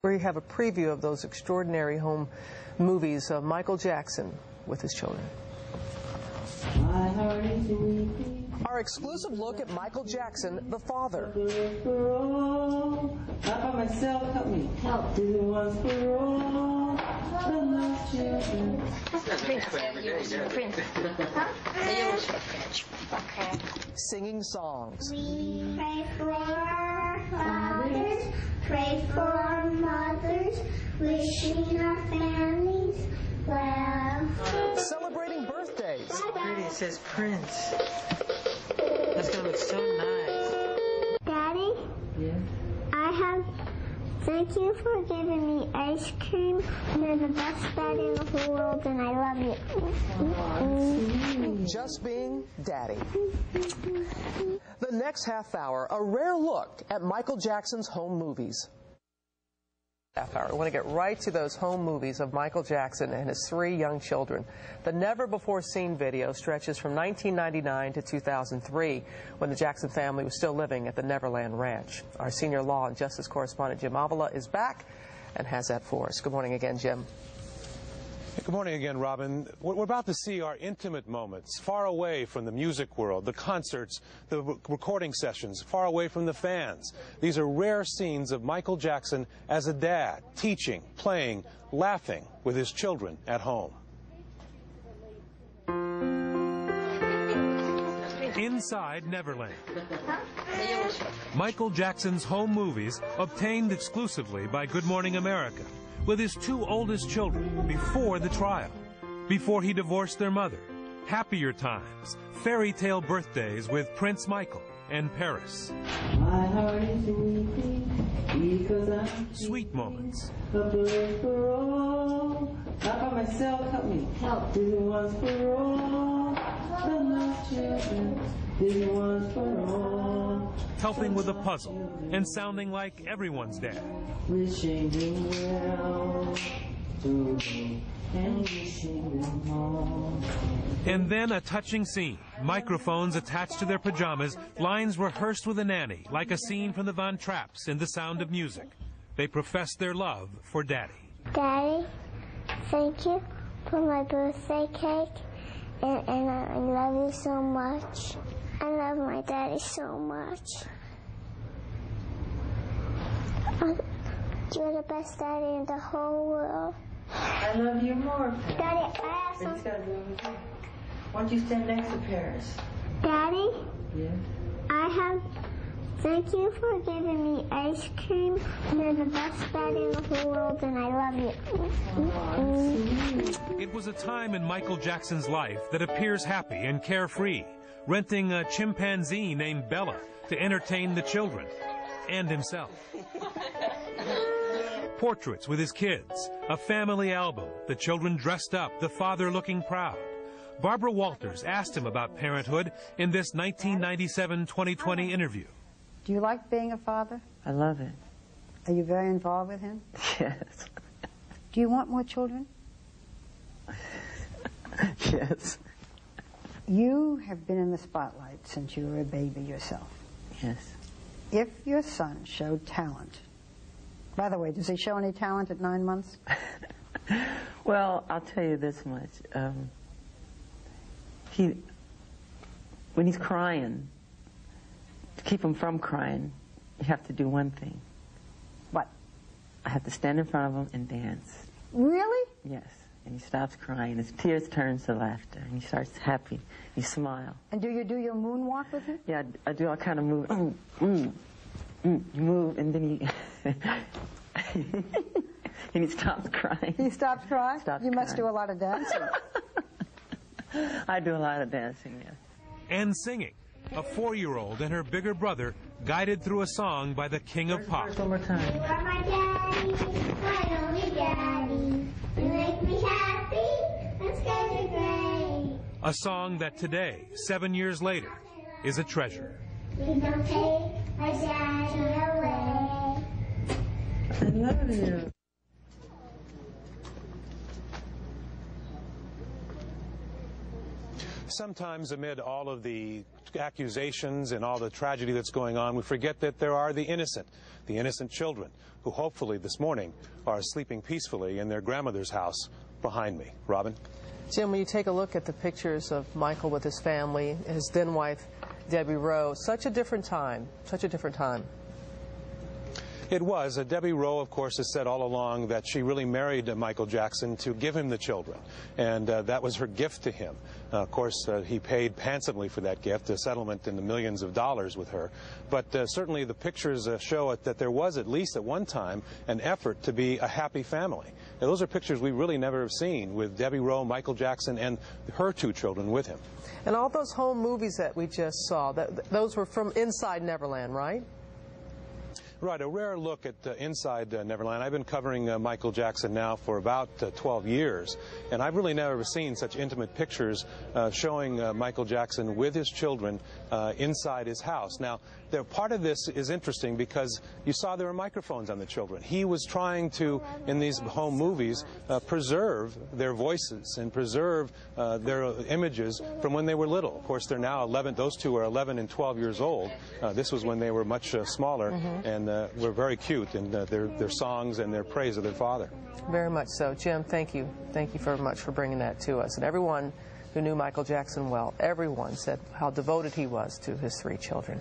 We have a preview of those extraordinary home movies of Michael Jackson with his children. Our exclusive look at Michael Jackson, the father. Singing songs. We pray for our fathers, pray for our mothers, wishing our families well. Celebrating birthdays. Pretty, it says Prince. That's gonna look so nice. Daddy? Yeah? Thank you for giving me ice cream. You're the best dad in the whole world, and I love you. Just being daddy. The next half hour, a rare look at Michael Jackson's home movies. Half hour. We want to get right to those home movies of Michael Jackson and his 3 young children. The never-before-seen video stretches from 1999 to 2003, when the Jackson family was still living at the Neverland Ranch. Our senior law and justice correspondent Jim Avila is back and has that for us. Good morning again, Jim. Good morning again, Robin. What we're about to see are intimate moments, far away from the music world, the concerts, the recording sessions, far away from the fans. These are rare scenes of Michael Jackson as a dad, teaching, playing, laughing with his children at home. Inside Neverland. Michael Jackson's home movies obtained exclusively by Good Morning America, with his 2 oldest children before the trial, before he divorced their mother, happier times, fairy tale birthdays with Prince Michael and Paris. My heart is weeping because I'm Sweet moments. a bird for all. Not by myself, help me. Help. This one's for all. The lost children. This one's for all. Helping with a puzzle and sounding like everyone's dad. Wishing them well. To me and wishing them home. And then a touching scene. Microphones attached to their pajamas, lines rehearsed with a nanny, like a scene from the Von Trapps in The Sound of Music. They profess their love for Daddy. Daddy, thank you for my birthday cake, and I love you so much. I love my daddy so much. You're the best daddy in the whole world. I love you more. Daddy, I have It's some... gotta be over here. Why don't you stand next to Paris? Daddy, Yeah? Thank you for giving me ice cream. You're the best dad in the whole world, and I love you. It was a time in Michael Jackson's life that appears happy and carefree, renting a chimpanzee named Bella to entertain the children and himself. Portraits with his kids, a family album, the children dressed up, the father looking proud. Barbara Walters asked him about parenthood in this 1997-2020 interview. Do you like being a father? I love it. Are you very involved with him? Yes. Do you want more children? Yes. You have been in the spotlight since you were a baby yourself. Yes. If your son showed talent, by the way, does he show any talent at 9 months? Well, I'll tell you this much. When he's crying, to keep him from crying, you have to do one thing. What? I have to stand in front of him and dance. Really? Yes. And he stops crying. His tears turn to laughter. And he starts happy. You smile. And do you do your moonwalk with him? Yeah, I do all kind of move. You move, and then he... and he stops crying. He stops crying? Stops you must crying. do a lot of dancing. I do a lot of dancing, yes. And singing. A 4-year-old and her bigger brother guided through a song by the king of pop. One more time. You are my daddy, my only daddy. You make me happy, and skies are gray. A song that today, 7 years later, is a treasure. We don't take my daddy away. I love you. Sometimes amid all of the accusations and all the tragedy that's going on, we forget that there are the innocent children who hopefully this morning are sleeping peacefully in their grandmother's house behind me. Robin? Jim, when you take a look at the pictures of Michael with his family, his then wife, Debbie Rowe, such a different time, such a different time. It was. Debbie Rowe, of course, has said all along that she really married Michael Jackson to give him the children, and that was her gift to him. Of course, he paid handsomely for that gift, a settlement in the millions of dollars with her. But certainly the pictures show that there was, at least at one time, an effort to be a happy family. Now, those are pictures we really never have seen, with Debbie Rowe, Michael Jackson, and her two children with him. And all those home movies that we just saw, those were from Inside Neverland, right? Right, a rare look at Inside Neverland. I've been covering Michael Jackson now for about 12 years, and I've really never seen such intimate pictures showing Michael Jackson with his children inside his house. Now, part of this is interesting because you saw there were microphones on the children. He was trying to, in these home movies, preserve their voices and preserve their images from when they were little. Of course, they're now 11. Those two are 11 and 12 years old. This was when they were much smaller, and were very cute in their songs and their praise of their father. Very much so. Jim, thank you. Thank you very much for bringing that to us. And everyone who knew Michael Jackson well, everyone said how devoted he was to his three children.